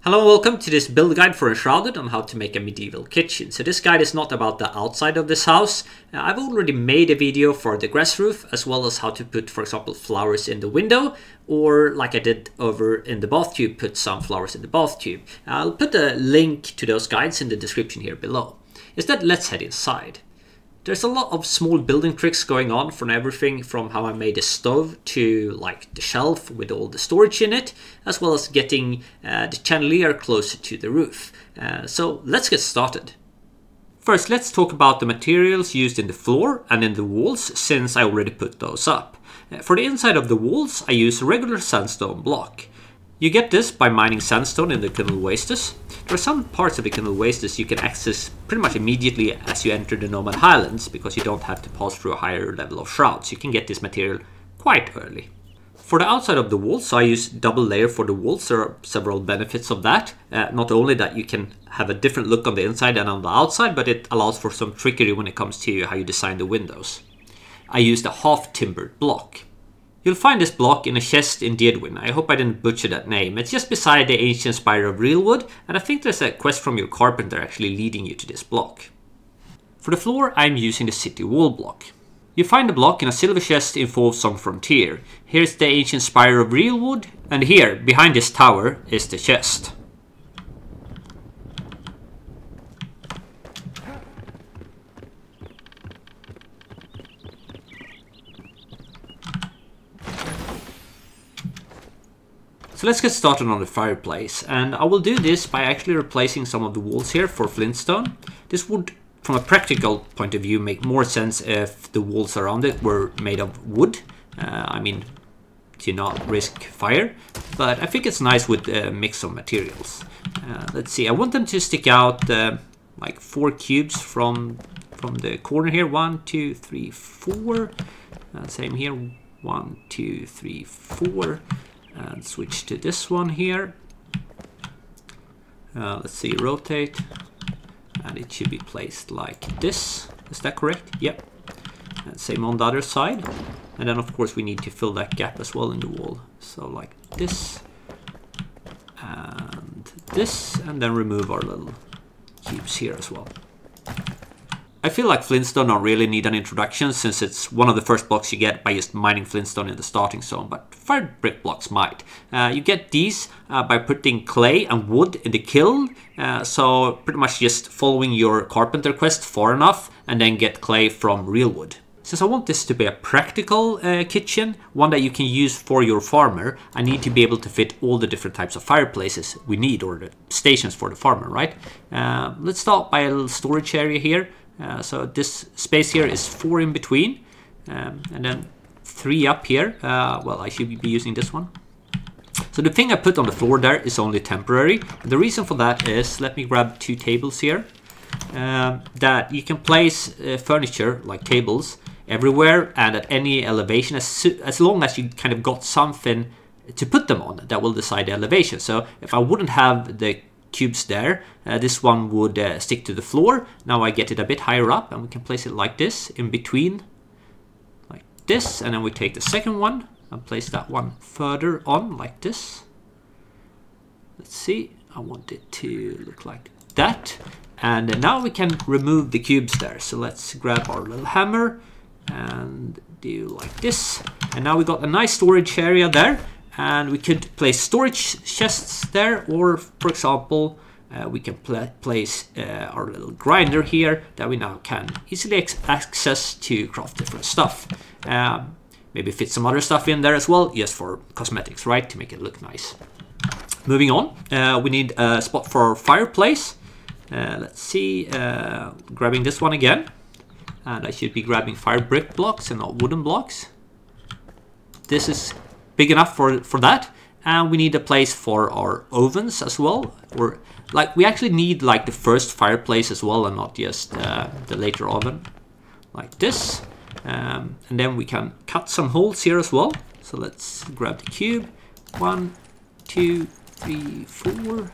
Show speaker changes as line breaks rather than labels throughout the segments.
Hello and welcome to this build guide for Enshrouded on how to make a medieval kitchen. So this guide is not about the outside of this house. I've already made a video for the grass roof, as well as how to put, for example, flowers in the window, or like I did over in the bath tube, put some flowers in the bath tube. I'll put a link to those guides in the description here below. Instead, let's head inside. There's a lot of small building tricks going on, from everything from how I made a stove to like the shelf with all the storage in it, as well as getting the chandelier closer to the roof. So let's get started. First, let's talk about the materials used in the floor and in the walls, since I already put those up. For the inside of the walls, I use a regular sandstone block. You get this by mining sandstone in the Kindle Wastes. There are some parts of the Kindle Wastes you can access pretty much immediately as you enter the Nomad Highlands, because you don't have to pass through a higher level of shrouds. You can get this material quite early. For the outside of the walls, I use double layer for the walls. There are several benefits of that. Not only that you can have a different look on the inside and on the outside, but it allows for some trickery when it comes to how you design the windows. I used a half timbered block. You'll find this block in a chest in Deadwin. I hope I didn't butcher that name. It's just beside the ancient spire of real wood, and I think there's a quest from your carpenter actually leading you to this block. For the floor, I'm using the city wall block. You find the block in a silver chest in Folsong Frontier. Here's the ancient spire of real wood, and here, behind this tower, is the chest. So let's get started on the fireplace, and I will do this by actually replacing some of the walls here for flintstone. This would, from a practical point of view, make more sense if the walls around it were made of wood. I mean, to not risk fire, but I think it's nice with a mix of materials. Let's see, I want them to stick out like 4 cubes from the corner here. 1, 2, 3, 4. Same here. 1, 2, 3, 4. And switch to this one here. Let's see, rotate, and it should be placed like this. Is that correct? Yep. And same on the other side. And then of course we need to fill that gap as well in the wall. So like this, and then remove our little cubes here as well. I feel like flintstone don't really need an introduction, since it's one of the first blocks you get by just mining flintstone in the starting zone, but fire brick blocks might. You get these by putting clay and wood in the kiln, so pretty much just following your carpenter quest far enough and then get clay from real wood. Since I want this to be a practical kitchen, one that you can use for your farmer, I need to be able to fit all the different types of fireplaces we need, or the stations for the farmer, right? Let's start by a little storage area here. So this space here is 4 in between, and then 3 up here. Well, I should be using this one. So the thing I put on the floor there is only temporary. And the reason for that is, let me grab 2 tables here, that you can place furniture like tables everywhere and at any elevation, as long as you kind of got something to put them on that will decide the elevation. So if I wouldn't have the cubes there, this one would stick to the floor. Now I get it a bit higher up, and we can place it like this in between, like this, and then we take the second one and place that one further on like this. Let's see, I want it to look like that, and now we can remove the cubes there. So let's grab our little hammer and do like this, and now we got a nice storage area there. And we could place storage chests there, or for example, we can place our little grinder here that we now can easily access to craft different stuff. Maybe fit some other stuff in there as well, just for cosmetics, right? To make it look nice. Moving on, we need a spot for our fireplace. Let's see, grabbing this one again. And I should be grabbing fire brick blocks and not wooden blocks. This is big enough for that, and we need a place for our ovens as well, or like we actually need like the first fireplace as well, and not just the later oven, like this. And then we can cut some holes here as well. So let's grab the cube. 1, 2, 3, 4.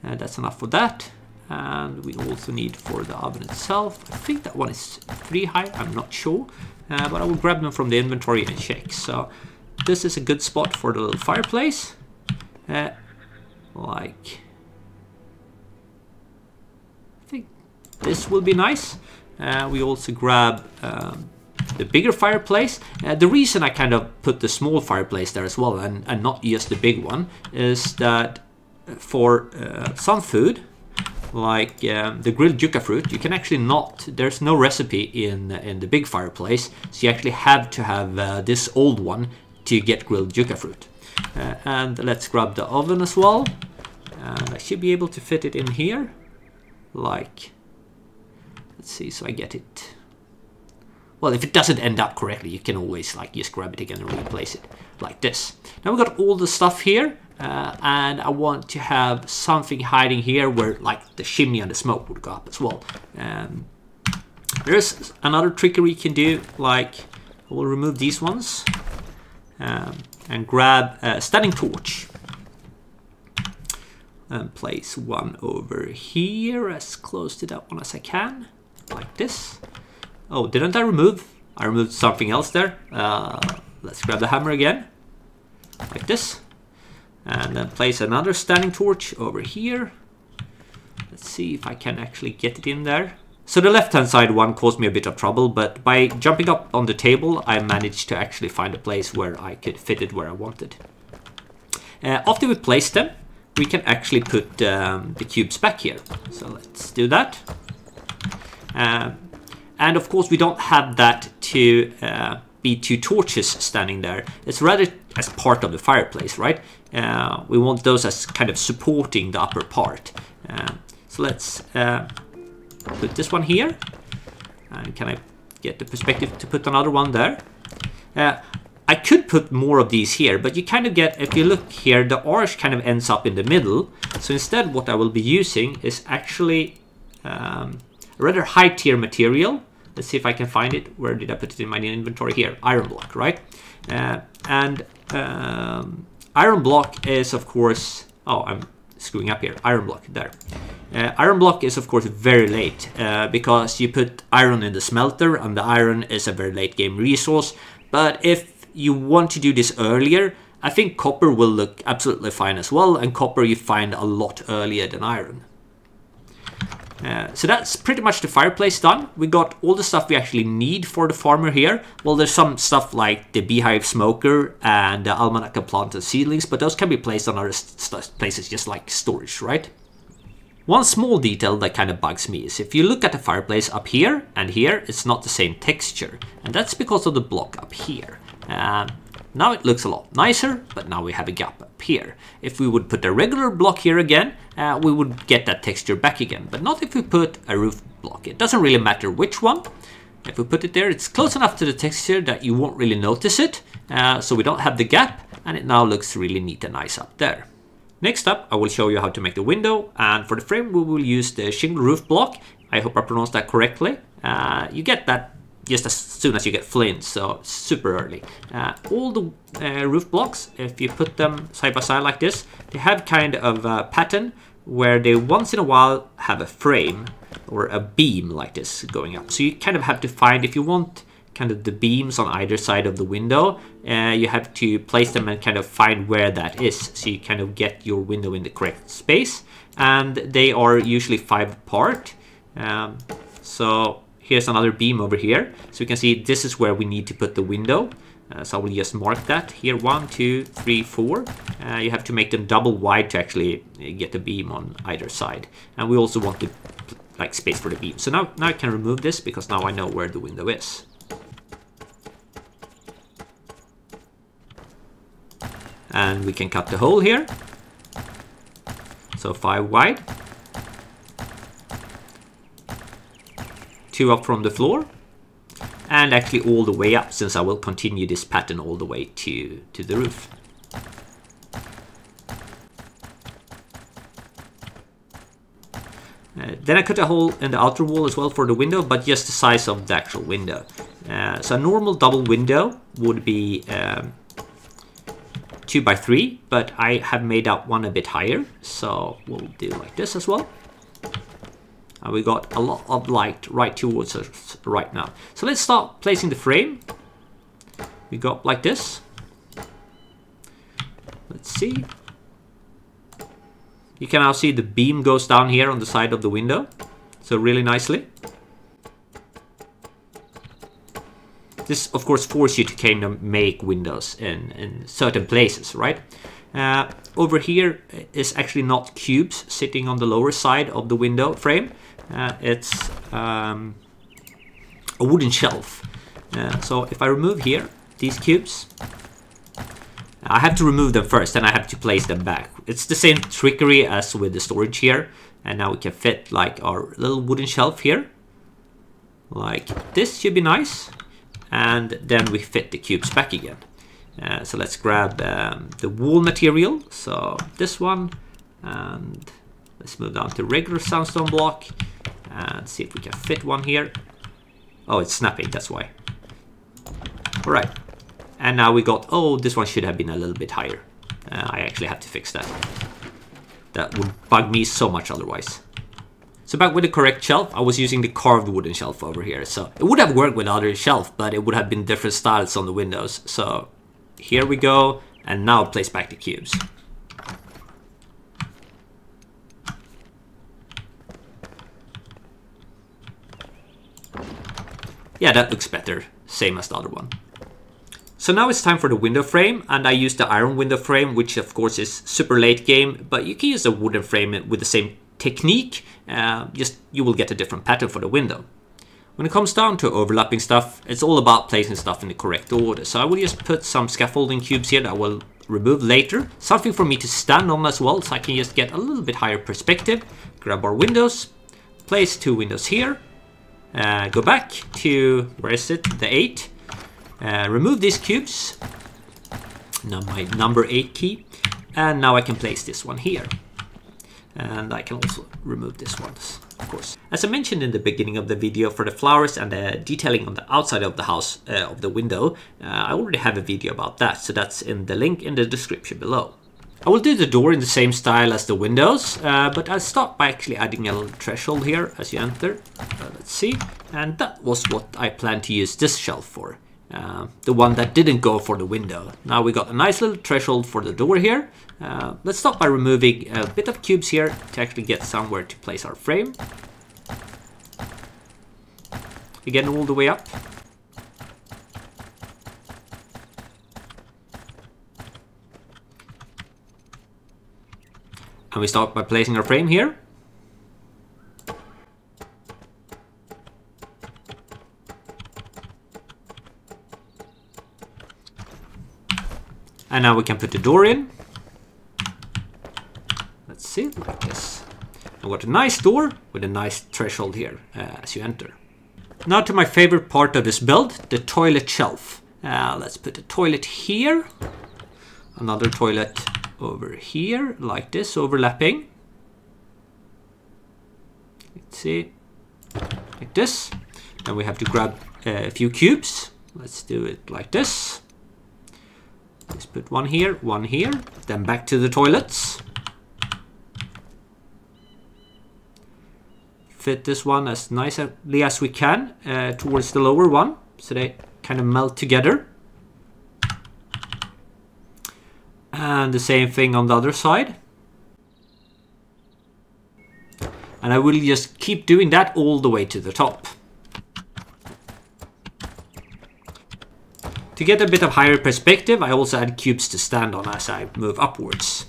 That's enough for that. And we also need for the oven itself, I think that one is 3 high, I'm not sure, but I will grab them from the inventory and check. So this is a good spot for the little fireplace. like, I think this will be nice. We also grab the bigger fireplace. The reason I kind of put the small fireplace there as well, and not just the big one, is that for some food, like the grilled yucca fruit, you can actually not, there's no recipe in the big fireplace, so you actually have to have this old one to get grilled yucca fruit. And let's grab the oven as well. I should be able to fit it in here, like, let's see, so I get it. Well, if it doesn't end up correctly, you can always like just grab it again and replace it like this. Now we've got all the stuff here, and I want to have something hiding here where like the chimney and the smoke would go up as well. There's another trickery you can do, like I will remove these ones and grab a standing torch and place one over here as close to that one as I can, like this. Oh, didn't I remove? I removed something else there. Let's grab the hammer again, like this. And then place another standing torch over here. Let's see if I can actually get it in there. So the left-hand side one caused me a bit of trouble, but by jumping up on the table, I managed to actually find a place where I could fit it where I wanted. After we place them, we can actually put the cubes back here. So let's do that. And of course, we don't have that to be two torches standing there. It's rather as part of the fireplace, right? We want those as kind of supporting the upper part. So let's put this one here. And can I get the perspective to put another one there? I could put more of these here, but you kind of get, if you look here, the arch kind of ends up in the middle. So instead, what I will be using is actually a rather high tier material. Let's see if I can find it. Where did I put it in my inventory? Here, iron block, right? Iron block is, of course, oh, I'm screwing up here. Iron block, there. Iron block is, of course, very late because you put iron in the smelter, and the iron is a very late game resource. But if you want to do this earlier, I think copper will look absolutely fine as well, and copper you find a lot earlier than iron. So that's pretty much the fireplace done. We got all the stuff we actually need for the farmer here. Well, there's some stuff like the beehive smoker and the almanaca plant and seedlings, but those can be placed on other places just like storage, right? One small detail that kind of bugs me is if you look at the fireplace up here and here, it's not the same texture. And that's because of the block up here. Now it looks a lot nicer, but now we have a gap up here. If we would put a regular block here again, we would get that texture back again, but not if we put a roof block. It doesn't really matter which one. If we put it there, it's close enough to the texture that you won't really notice it, so we don't have the gap, and it now looks really neat and nice up there. Next up, I will show you how to make the window, and for the frame we will use the shingle roof block. I hope I pronounced that correctly. You get that just as soon as you get flint, so super early. All the roof blocks, if you put them side by side like this, they have kind of a pattern where they once in a while have a frame or a beam like this going up. So you kind of have to find, if you want kind of the beams on either side of the window, you have to place them and kind of find where that is, so you kind of get your window in the correct space. And they are usually 5 apart. So here's another beam over here. So you can see this is where we need to put the window. So I will just mark that here, 1, 2, 3, 4. You have to make them double wide to actually get the beam on either side. And we also want the like space for the beam. So now I can remove this because now I know where the window is. And we can cut the hole here. So 5 wide. 2 up from the floor. And actually all the way up, since I will continue this pattern all the way to the roof. Then I cut a hole in the outer wall as well for the window, but just the size of the actual window. So a normal double window would be 2 by 3, but I have made up one a bit higher, so we'll do like this as well. And we got a lot of light right towards us right now. So let's start placing the frame. We got like this. Let's see. You can now see the beam goes down here on the side of the window. So really nicely. This, of course, forces you to kind of make windows in certain places, right? Over here is actually not cubes sitting on the lower side of the window frame. It's a wooden shelf. So if I remove here these cubes, I have to remove them first, and I have to place them back. It's the same trickery as with the storage here. And now we can fit like our little wooden shelf here. Like this should be nice. And then we fit the cubes back again. So let's grab the wall material. So this one. And let's move down to regular sandstone block. And see if we can fit one here. Oh, it's snapping, that's why. Alright. And now we got, oh, this one should have been a little bit higher. I actually have to fix that. That would bug me so much otherwise. So back with the correct shelf, I was using the carved wooden shelf over here. So it would have worked with other shelf, but it would have been different styles on the windows. So here we go, and now place back the cubes. Yeah, that looks better, same as the other one. So now it's time for the window frame, and I use the iron window frame, which of course is super late game, but you can use a wooden frame with the same technique, just you will get a different pattern for the window. When it comes down to overlapping stuff, it's all about placing stuff in the correct order. So I will just put some scaffolding cubes here that I will remove later. Something for me to stand on as well, so I can just get a little bit higher perspective. Grab our windows, place 2 windows here, go back to, where is it, the 8. Remove these cubes, now my number 8 key, and now I can place this one here. And I can also remove this one, of course. As I mentioned in the beginning of the video, for the flowers and the detailing on the outside of the house, of the window, I already have a video about that, so that's in the link in the description below. I will do the door in the same style as the windows, but I'll start by actually adding a little threshold here as you enter. Let's see, and that was what I planned to use this shelf for. The one that didn't go for the window. Now we got a nice little threshold for the door here. Let's start by removing a bit of cubes here to actually get somewhere to place our frame. Again, all the way up. And we start by placing our frame here. And now we can put the door in. Let's see, like this. I've got a nice door with a nice threshold here as you enter. Now to my favorite part of this build, the toilet shelf. Let's put a toilet here. Another toilet over here, like this, overlapping. Let's see, like this. Then we have to grab a few cubes. Let's do it like this. Let's put one here, then back to the toilets. Fit this one as nicely as we can towards the lower one, so they kind of melt together. And the same thing on the other side. And I will just keep doing that all the way to the top. To get a bit of higher perspective, I also add cubes to stand on as I move upwards.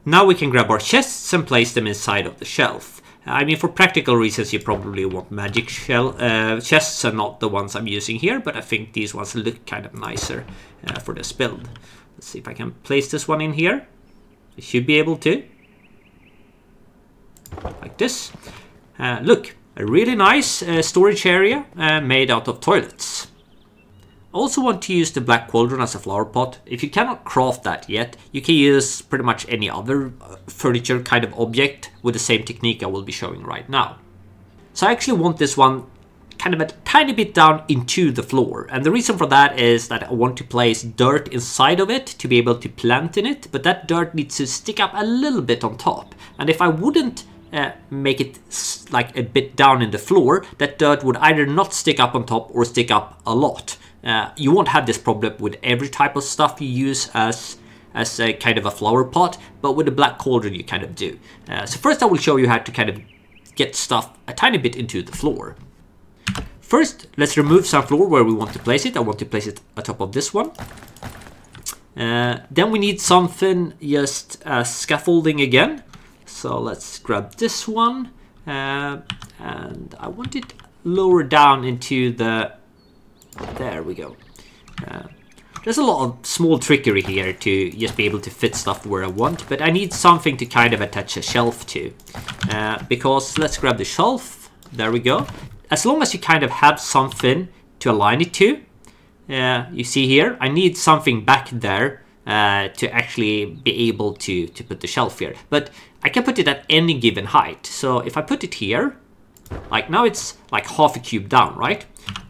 Now we can grab our chests and place them inside of the shelf. I mean, for practical reasons, you probably want magic chests and not the ones I'm using here, but I think these ones look kind of nicer for this build. Let's see if I can place this one in here. I should be able to. Like this. Look, a really nice storage area made out of toilets. I also want to use the black cauldron as a flower pot. If you cannot craft that yet, you can use pretty much any other furniture kind of object with the same technique I will be showing right now. So I actually want this one kind of a tiny bit down into the floor. And the reason for that is that I want to place dirt inside of it to be able to plant in it, but that dirt needs to stick up a little bit on top. And if I wouldn't make it like a bit down in the floor, that dirt would either not stick up on top or stick up a lot. You won't have this problem with every type of stuff you use as a kind of a flower pot, but with the black cauldron you kind of do. So first I will show you how to kind of get stuff a tiny bit into the floor. First, let's remove some floor where we want to place it. I want to place it atop of this one. Then we need something just scaffolding again. So let's grab this one. And I want it lower down into the... There we go. There's a lot of small trickery here to just be able to fit stuff where I want. But I need something to kind of attach a shelf to. Because let's grab the shelf. There we go. As long as you kind of have something to align it to, you see here, I need something back there to actually be able to put the shelf here. But I can put it at any given height. So if I put it here, like now it's like half a cube down, right?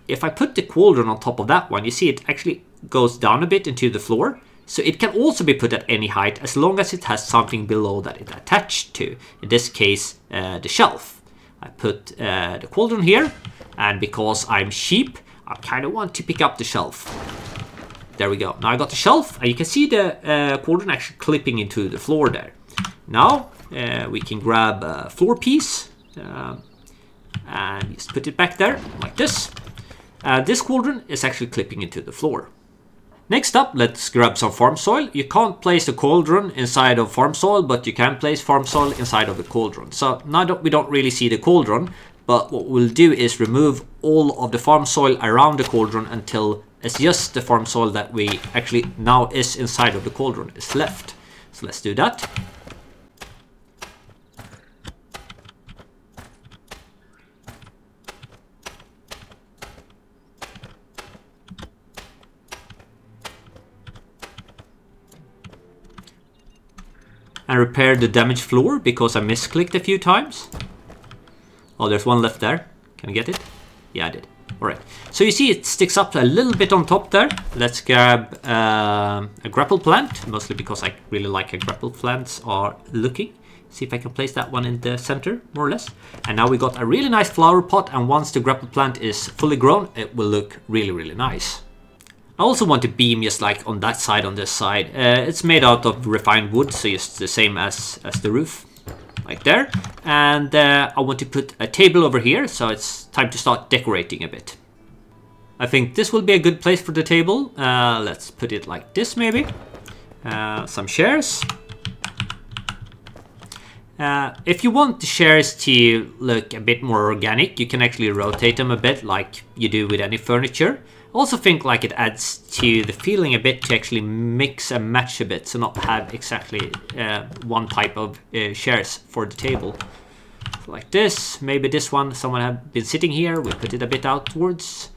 If I put the cauldron on top of that one, you see it actually goes down a bit into the floor. So it can also be put at any height as long as it has something below that it's attached to. In this case, the shelf. I put the cauldron here, and because I'm cheap, I kind of want to pick up the shelf. There we go. Now I got the shelf, and you can see the cauldron actually clipping into the floor there. Now we can grab a floor piece and just put it back there like this. This cauldron is actually clipping into the floor. Next up, let's grab some farm soil. You can't place the cauldron inside of farm soil, but you can place farm soil inside of the cauldron. So now that we don't really see the cauldron, but what we'll do is remove all of the farm soil around the cauldron until it's just the farm soil that we actually now is inside of the cauldron is left. So let's do that. And repair the damaged floor because I misclicked a few times. Oh, there's one left there. Can I get it? Yeah, I did. Alright. So you see it sticks up a little bit on top there. Let's grab a grapple plant, mostly because I really like how grapple plants are looking. See if I can place that one in the center, more or less. And now we got a really nice flower pot, and once the grapple plant is fully grown, it will look really, really nice. I also want to beam just like on that side, on this side. It's made out of refined wood, so it's the same as the roof, like there. And I want to put a table over here, so it's time to start decorating a bit. I think this will be a good place for the table. Let's put it like this maybe. Some chairs. If you want the chairs to look a bit more organic, you can actually rotate them a bit like you do with any furniture. I also think like it adds to the feeling a bit to actually mix and match a bit, so not have exactly one type of chairs for the table. So like this, maybe this one, someone have been sitting here, we put it a bit outwards,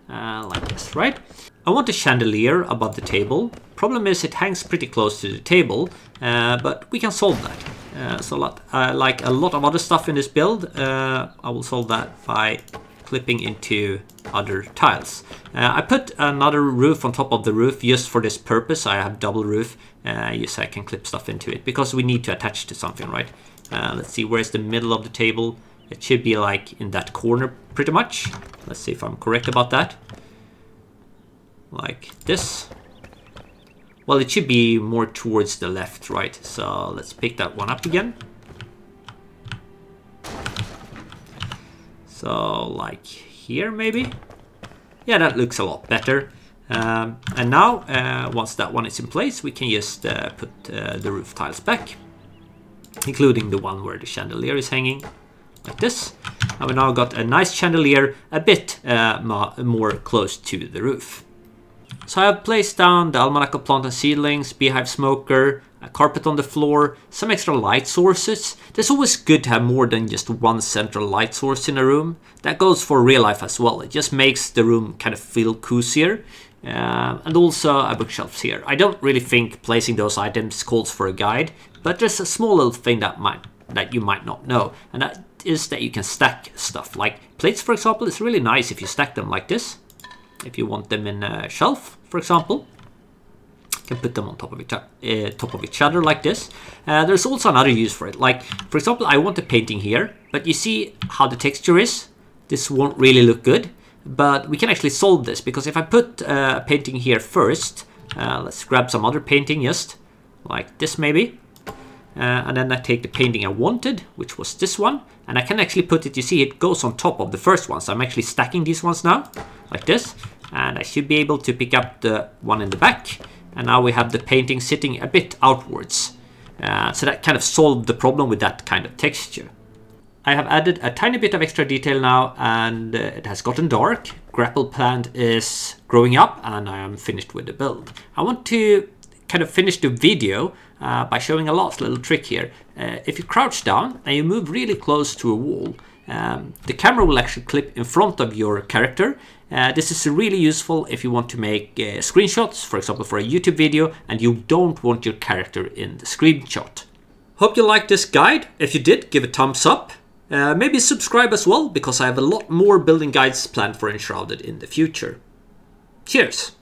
like this, right? I want a chandelier above the table. Problem is it hangs pretty close to the table, but we can solve that. So like a lot of other stuff in this build, I will solve that by clipping into other tiles. I put another roof on top of the roof just for this purpose. I have double roof, so I can clip stuff into it because we need to attach to something, right? Let's see, where's the middle of the table? It should be like in that corner pretty much. Let's see if I'm correct about that. Like this. Well, it should be more towards the left, right? So let's pick that one up again. So like here maybe? Yeah, that looks a lot better. And now, once that one is in place, we can just put the roof tiles back, including the one where the chandelier is hanging, like this. And we now got a nice chandelier a bit more close to the roof. So I have placed down the almanac plant and seedlings, beehive smoker, a carpet on the floor, some extra light sources. It's always good to have more than just one central light source in a room. That goes for real life as well. It just makes the room kind of feel cozier. And also a bookshelf here. I don't really think placing those items calls for a guide, but there's a small little thing that might that you might not know, and that is that you can stack stuff. Like plates, for example, it's really nice if you stack them like this. If you want them in a shelf, for example, you can put them on top of each other like this. There's also another use for it. Like, for example, I want a painting here, but you see how the texture is? This won't really look good, but we can actually solve this, because if I put a painting here first, let's grab some other painting just like this maybe, and then I take the painting I wanted, which was this one, and I can actually put it, you see it goes on top of the first one, so I'm actually stacking these ones now like this, and I should be able to pick up the one in the back, and now we have the painting sitting a bit outwards. So that kind of solved the problem with that kind of texture. I have added a tiny bit of extra detail now, and it has gotten dark. Grapple plant is growing up, and I am finished with the build. I want to kind of finish the video by showing a last little trick here. If you crouch down and you move really close to a wall, the camera will actually clip in front of your character. This is really useful if you want to make screenshots, for example for a YouTube video, and you don't want your character in the screenshot. Hope you liked this guide. If you did, give a thumbs up. Maybe subscribe as well, because I have a lot more building guides planned for Enshrouded in the future. Cheers!